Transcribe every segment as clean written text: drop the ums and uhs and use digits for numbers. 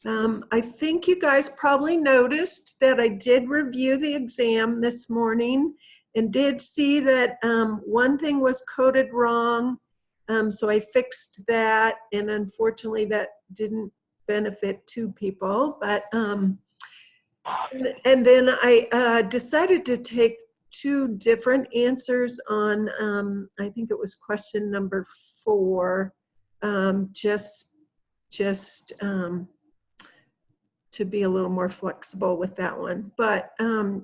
I think you guys probably noticed that I did review the exam this morning and did see that one thing was coded wrong. So I fixed that, and unfortunately that didn't benefit two people. But and then I decided to take two different answers on, I think it was question number 4, just to be a little more flexible with that one. But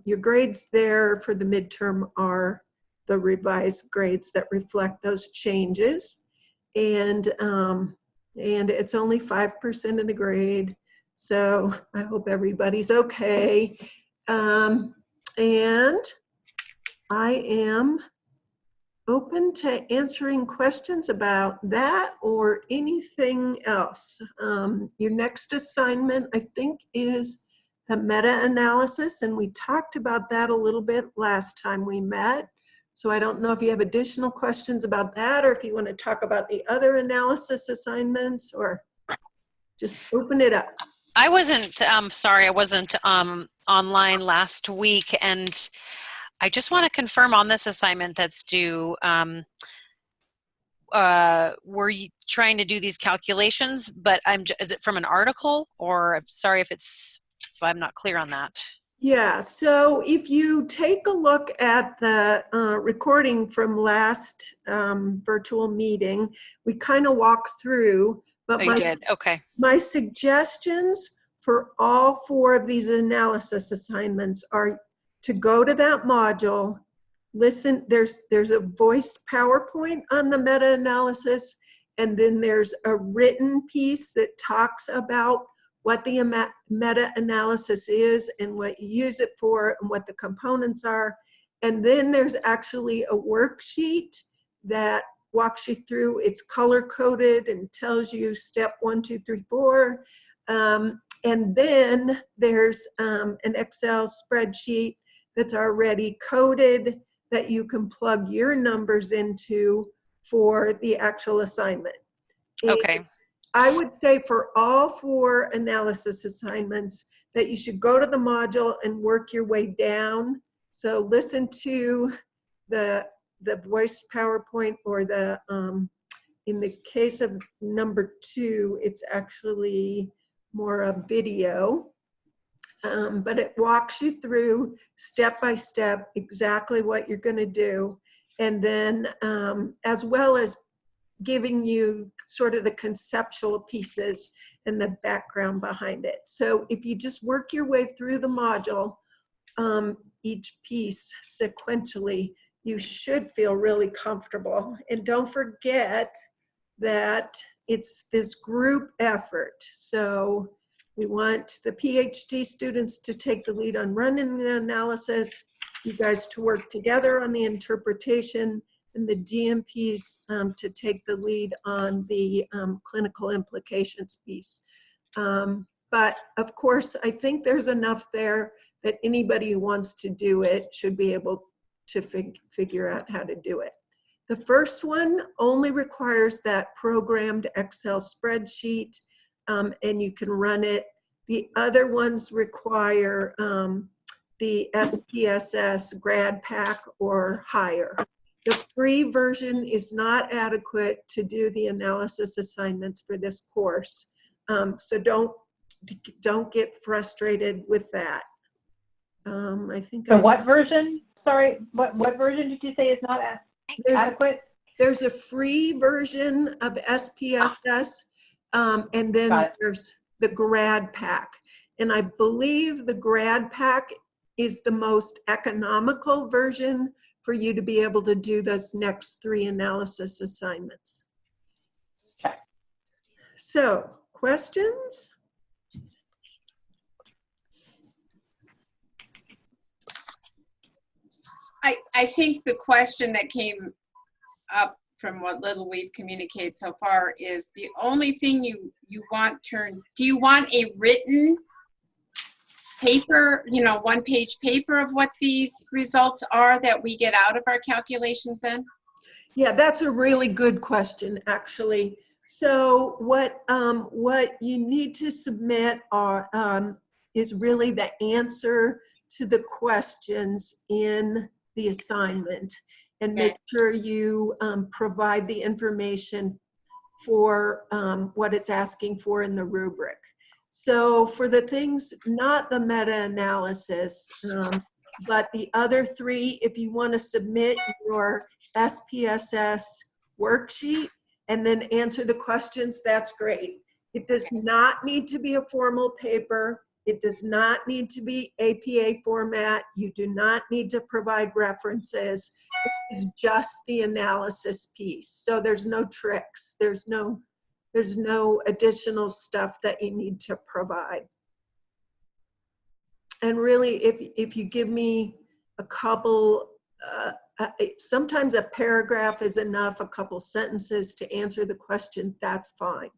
your grades there for the midterm are the revised grades that reflect those changes. And it's only 5% of the grade. So I hope everybody's okay. And I am open to answering questions about that or anything else. Your next assignment, I think, is the meta-analysis, and we talked about that a little bit last time we met. So I don't know if you have additional questions about that, or if you want to talk about the other analysis assignments, or just open it up. I wasn't, sorry, I wasn't online last week, and I just want to confirm on this assignment that's due, were you trying to do these calculations, but is it from an article, or sorry if I'm not clear on that. Yeah, so if you take a look at the recording from last virtual meeting, we kind of walk through. But you did, okay. My suggestions for all 4 of these analysis assignments are to go to that module, listen, there's a voiced PowerPoint on the meta-analysis, and then there's a written piece that talks about what the meta-analysis is and what you use it for and what the components are. And then there's actually a worksheet that walks you through. It's color-coded and tells you step 1, 2, 3, 4. And then there's an Excel spreadsheet that's already coded that you can plug your numbers into for the actual assignment. Okay. And I would say for all 4 analysis assignments that you should go to the module and work your way down. So listen to the voiced PowerPoint, or the, in the case of number 2, it's actually more a video. But it walks you through step by step exactly what you're going to do, and then as well as giving you sort of the conceptual pieces and the background behind it. So if you just work your way through the module, each piece sequentially, you should feel really comfortable. And don't forget that it's this group effort. So we want the PhD students to take the lead on running the analysis, you guys to work together on the interpretation, and the DMPs to take the lead on the clinical implications piece. But of course, I think there's enough there that anybody who wants to do it should be able to figure out how to do it. The first one only requires that programmed Excel spreadsheet, and you can run it. The other ones require the SPSS grad pack or higher. The free version is not adequate to do the analysis assignments for this course. So don't get frustrated with that. I think. So what version? Sorry, what version did you say is not adequate? There's a free version of SPSS, and then there's the grad pack. And I believe the grad pack is the most economical version for you to be able to do those next 3 analysis assignments. Okay. So, questions? I think the question that came up from what little we've communicated so far is the only thing you want do you want a written paper, 1-page paper of what these results are that we get out of our calculations then? Yeah, that's a really good question, actually. So what you need to submit are is really the answer to the questions in the assignment, and make sure you provide the information for what it's asking for in the rubric. So for the things, not the meta-analysis, but the other three, if you want to submit your SPSS worksheet and then answer the questions, that's great. It does not need to be a formal paper. It does not need to be APA format. You do not need to provide references. It's just the analysis piece. So there's no tricks. There's no additional stuff that you need to provide. And really, if you give me a couple, sometimes a paragraph is enough, a couple sentences to answer the question, that's fine.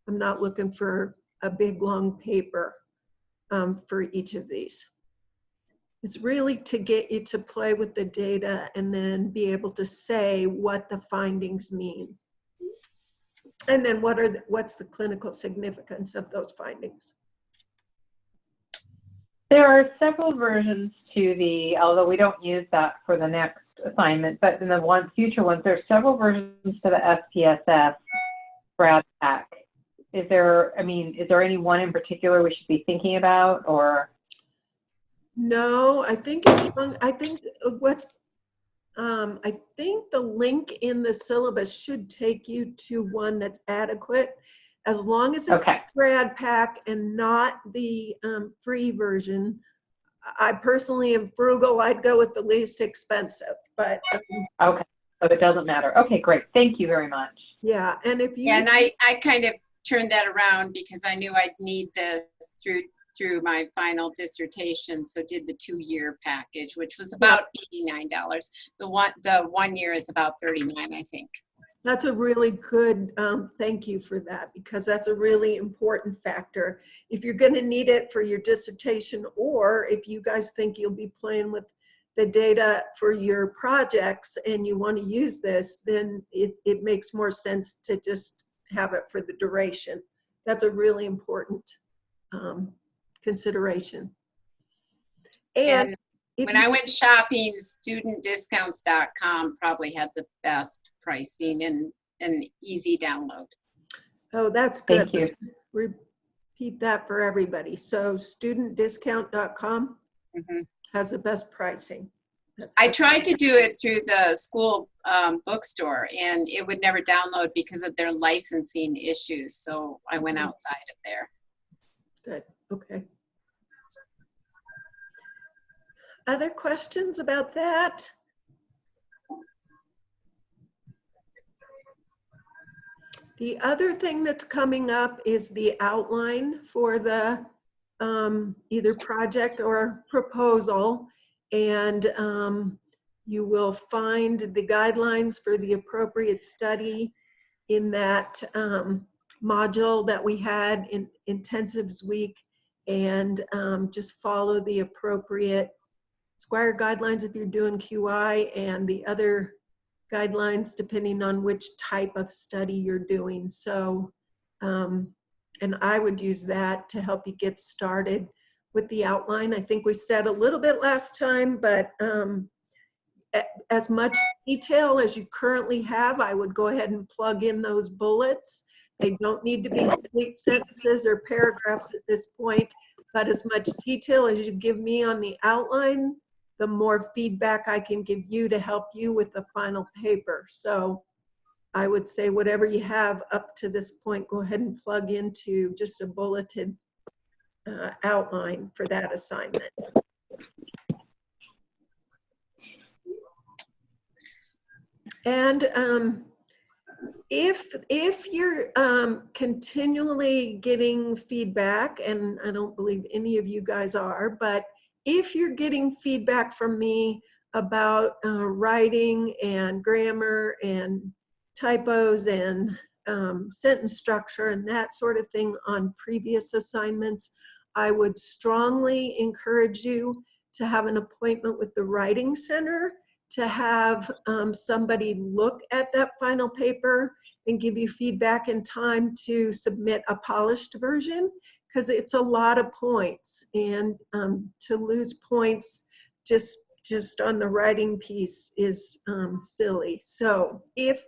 I'm not looking for a big long paper for each of these. It's really to get you to play with the data and then be able to say what the findings mean. And then what's the clinical significance of those findings? There are several versions to the, although we don't use that for the next assignment, but in the future ones, there are several versions to the SPSS Brad Pack. Is there any one in particular we should be thinking about, or? No, I think I think the link in the syllabus should take you to one that's adequate, as long as it's okay. Brad Pack and not the free version. I personally am frugal. I'd go with the least expensive, but okay, so it doesn't matter. Okay, great. Thank you very much. yeah, and if you Yeah, and I kind of turned that around because I knew I'd need this through my final dissertation, so did the 2-year package, which was about $89. The 1 year is about $39, I think. That's a really good, thank you for that, because that's a really important factor. If you're going to need it for your dissertation, or if you guys think you'll be playing with the data for your projects and you want to use this, then it makes more sense to just have it for the duration. That's a really important consideration. And when I went shopping, studentdiscounts.com probably had the best pricing and easy download. Oh, that's good. Thank you. Repeat that for everybody. So studentdiscount.com has the best pricing. I tried to do it through the school bookstore, and it would never download because of their licensing issues. So I went outside of there. Good. Okay. Other questions about that? The other thing that's coming up is the outline for the either project or proposal, and you will find the guidelines for the appropriate study in that module that we had in intensives week, and just follow the appropriate Squire guidelines if you're doing QI, and the other guidelines depending on which type of study you're doing. So, and I would use that to help you get started with the outline. I think we said a little bit last time, but as much detail as you currently have, I would go ahead and plug in those bullets. They don't need to be complete sentences or paragraphs at this point, but as much detail as you give me on the outline, the more feedback I can give you to help you with the final paper. So I would say whatever you have up to this point, go ahead and plug into just a bulleted outline for that assignment. And if you're continually getting feedback, and I don't believe any of you guys are, but if you're getting feedback from me about writing and grammar and typos and sentence structure and that sort of thing on previous assignments, I would strongly encourage you to have an appointment with the Writing Center to have somebody look at that final paper and give you feedback in time to submit a polished version, because it's a lot of points, and to lose points just on the writing piece is silly. So if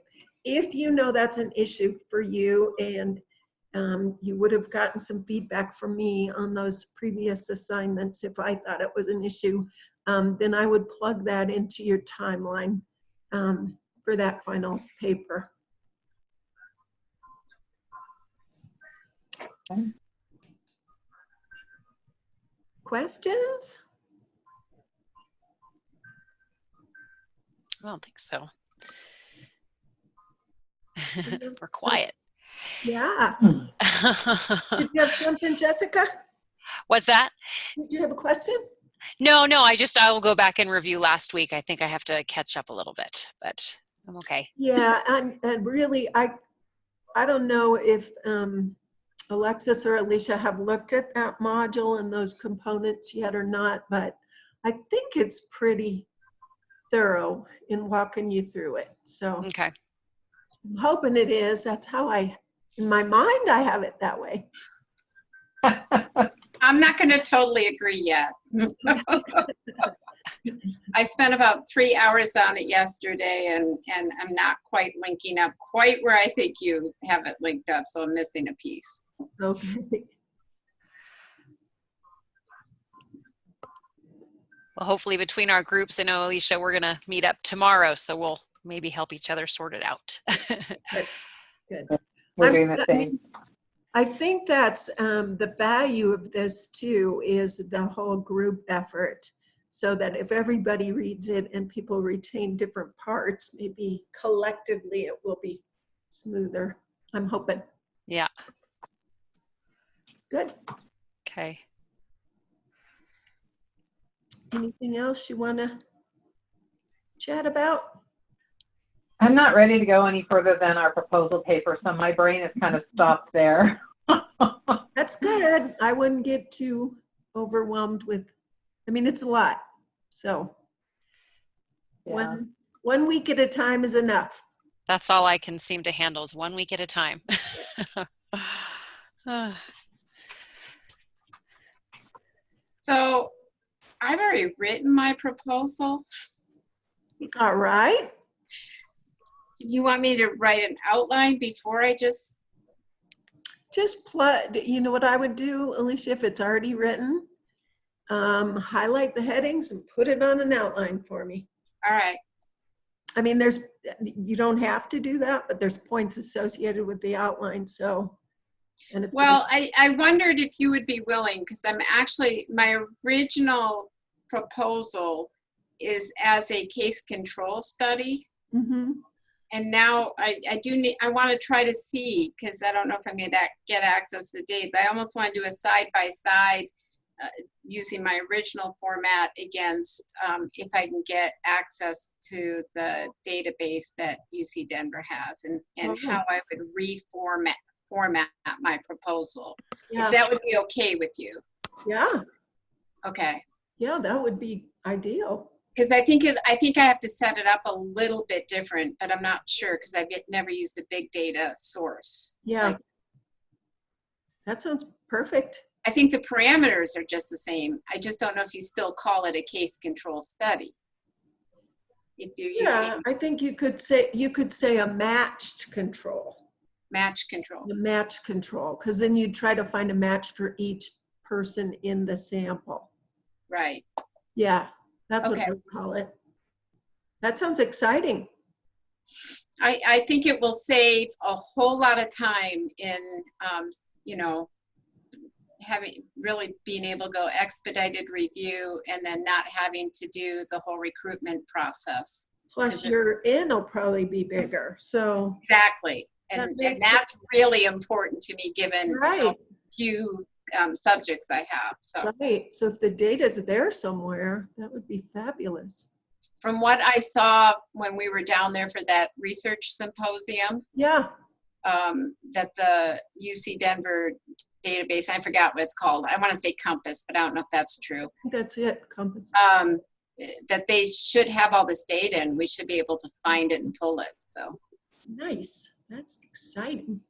you know that's an issue for you, and you would have gotten some feedback from me on those previous assignments if I thought it was an issue, then I would plug that into your timeline for that final paper. Okay. Questions? I don't think so. We're quiet. Yeah. Did you have something, Jessica? What's that? Did you have a question? No, I will go back and review last week. I think I have to catch up a little bit, but I'm okay. Yeah, and really, I don't know if Alexis or Alicia have looked at that module and those components yet or not, but I think it's pretty thorough in walking you through it. So Okay. I'm hoping it is. That's how in my mind, I have it that way. I'm not going to totally agree yet. I spent about 3 hours on it yesterday, and I'm not quite linking up quite where I think you have it linked up, so I'm missing a piece. Okay. Well, hopefully between our groups, I know, Alicia, we're going to meet up tomorrow, so we'll maybe help each other sort it out. Good. We're doing the same. I think that's the value of this too, is the whole group effort, so that if everybody reads it and people retain different parts, maybe collectively it will be smoother. I'm hoping. Yeah. Good. Okay. Anything else you want to chat about? I'm not ready to go any further than our proposal paper, so my brain is kind of stopped there. That's good. I wouldn't get too overwhelmed with, I mean, it's a lot. So Yeah. one week at a time is enough. That's all I can seem to handle is 1 week at a time. So I've already written my proposal. All right. You want me to write an outline before I just? Just plug, you know what I would do, Alicia, if it's already written? Highlight the headings and put it on an outline for me. All right. I mean, you don't have to do that, but there's points associated with the outline, so. And it's Well, I wondered if you would be willing, because my original proposal is as a case control study. Mm-hmm. And now I want to try to see, because I don't know if I'm going to get access to the data, but I almost want to do a side-by-side using my original format against if I can get access to the database that UC Denver has, and how I would format my proposal. Yeah. If that would be okay with you. Yeah. Okay. Yeah, that would be ideal. Because I think I have to set it up a little bit different, but I'm not sure because I've never used a big data source. Yeah. That sounds perfect. I think the parameters are just the same. I just don't know if you still call it a case control study. If you're using I think you could say a matched control. match control. The match control, because then you try to find a match for each person in the sample. Right. Yeah, that's what Okay. I would call it. That sounds exciting. I think it will save a whole lot of time in, being able to go expedited review and then not having to do the whole recruitment process. Plus your in will probably be bigger, so. Exactly. And that's really important to me given how few subjects I have. So. Right, so if the data's there somewhere, that would be fabulous. From what I saw when we were down there for that research symposium, Yeah. that the UC Denver database, I forgot what it's called. I want to say Compass, but I don't know if that's true. That's it, Compass. That they should have all this data and we should be able to find it and pull it. So Nice. That's exciting.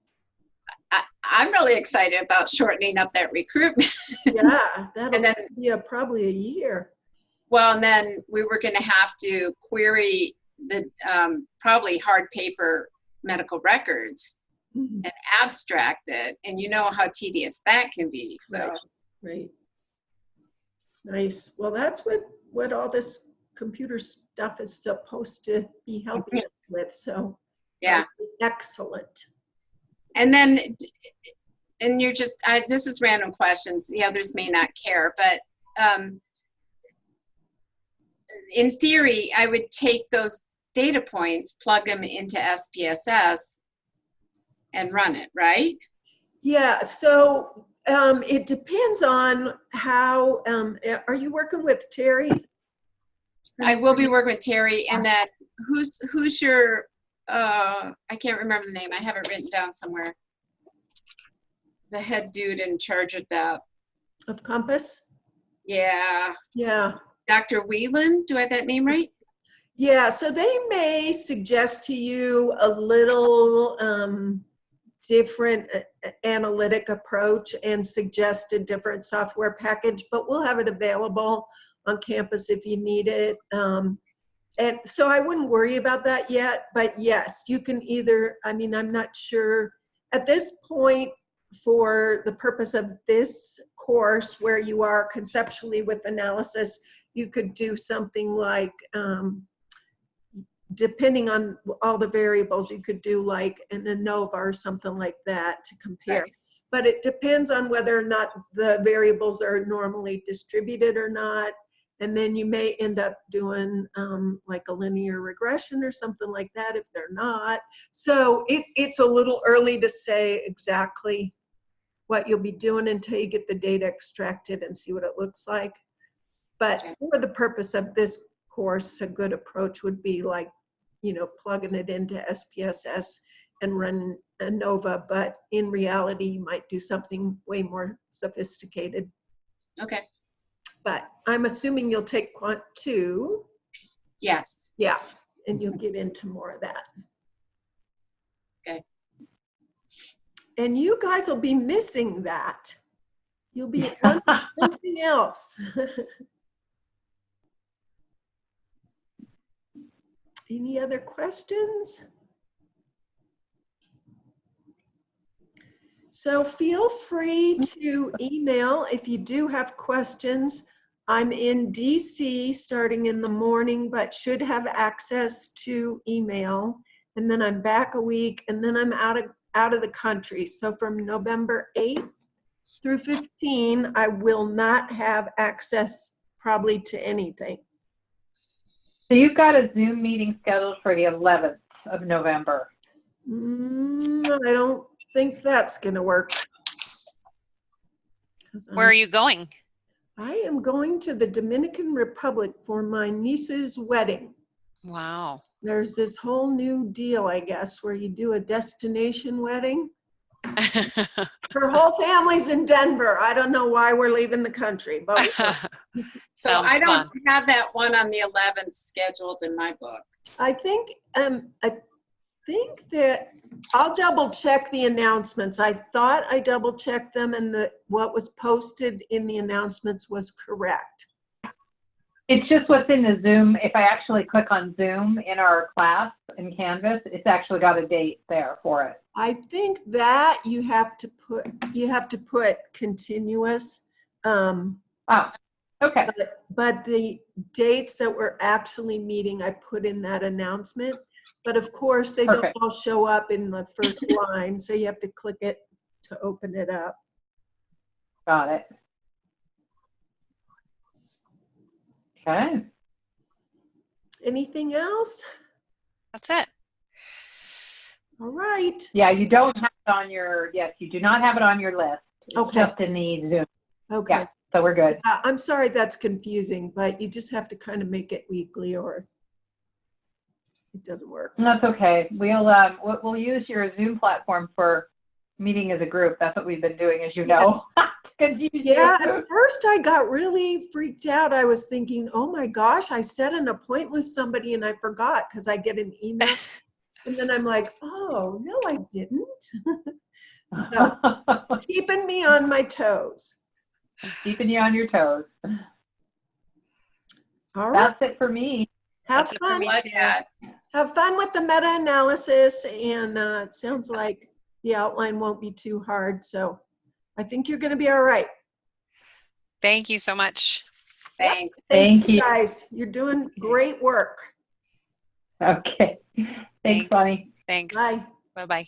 I'm really excited about shortening up that recruitment. Yeah, that'll And then- be probably a year. Well, and then we were going to have to query the probably hard paper medical records Mhm. and abstract it. And you know how tedious that can be. So, Right. Nice. Well, that's what all this computer stuff is supposed to be helping us with. So yeah. excellent. And then, and you're just, this is random questions. The others may not care, but in theory, I would take those data points, plug them into SPSS, and run it, right? Yeah. So it depends on how. Are you working with Terry? I will be working with Terry, and then who's your? I can't remember the name. I have it written down somewhere. The head dude in charge of that. Of Compass? Yeah. Yeah. Dr. Whelan, do I have that name right? Yeah, so they may suggest to you a little different analytic approach and suggest a different software package, but we'll have it available on campus if you need it. And so I wouldn't worry about that yet, but yes, you can either, I mean, I'm not sure at this point for the purpose of this course where you are conceptually with analysis, you could do something like, depending on all the variables, you could do like an ANOVA or something like that to compare. Right. But it depends on whether or not the variables are normally distributed or not. And then you may end up doing like a linear regression or something like that if they're not. So it's a little early to say exactly what you'll be doing until you get the data extracted and see what it looks like. But for the purpose of this course, a good approach would be like, you know, plugging it into SPSS and run ANOVA, but in reality, you might do something way more sophisticated. Okay. But I'm assuming you'll take Quant 2. Yes. Yeah, and you'll get into more of that. Okay. And you guys will be missing that. You'll be on something else. Any other questions? So feel free to email if you do have questions. I'm in DC starting in the morning, but should have access to email. And then I'm back a week, and then I'm out of the country. So from November 8th through 15, I will not have access probably to anything. So you've got a Zoom meeting scheduled for the 11th of November. I don't think that's going to work. Where are you going? I am going to the Dominican Republic for my niece's wedding. Wow. There's this whole new deal, I guess, where you do a destination wedding. Her whole family's in Denver. I don't know why we're leaving the country, but we are. So Sounds I don't fun. have that one on the 11th scheduled in my book. I think that I'll double check the announcements. I thought I double checked them and what was posted in the announcements was correct. It's just what's in the Zoom. If I actually click on Zoom in our class in Canvas, it's actually got a date there for it. I think that you have to put continuous. Oh, okay. But the dates that we're actually meeting, I put in that announcement. But of course, they don't all show up in the first line, so you have to click it to open it up. Got it. Okay. Anything else? That's it. All right. Yeah, you don't have it on your, yes, you do not have it on your list. It's Okay. just in the Zoom. Okay. Yeah, so we're good. I'm sorry that's confusing, but you just have to kind of make it weekly or it doesn't work. That's okay. We'll use your Zoom platform for meeting as a group. That's what we've been doing, as you know. Yeah, at first I got really freaked out. I was thinking, oh my gosh, I set an appointment with somebody and I forgot because I get an email. And then I'm like, oh, no, I didn't. So keeping me on my toes. Keeping you on your toes. All right. That's it for me. Have That's it for fun. me Like too. that. Have fun with the meta-analysis, and it sounds like the outline won't be too hard. So I think you're going to be all right. Thank you so much. Thanks. Thank you. Guys. You're doing great work. Okay. Thanks, Bonnie. Thanks. Bye. Bye-bye.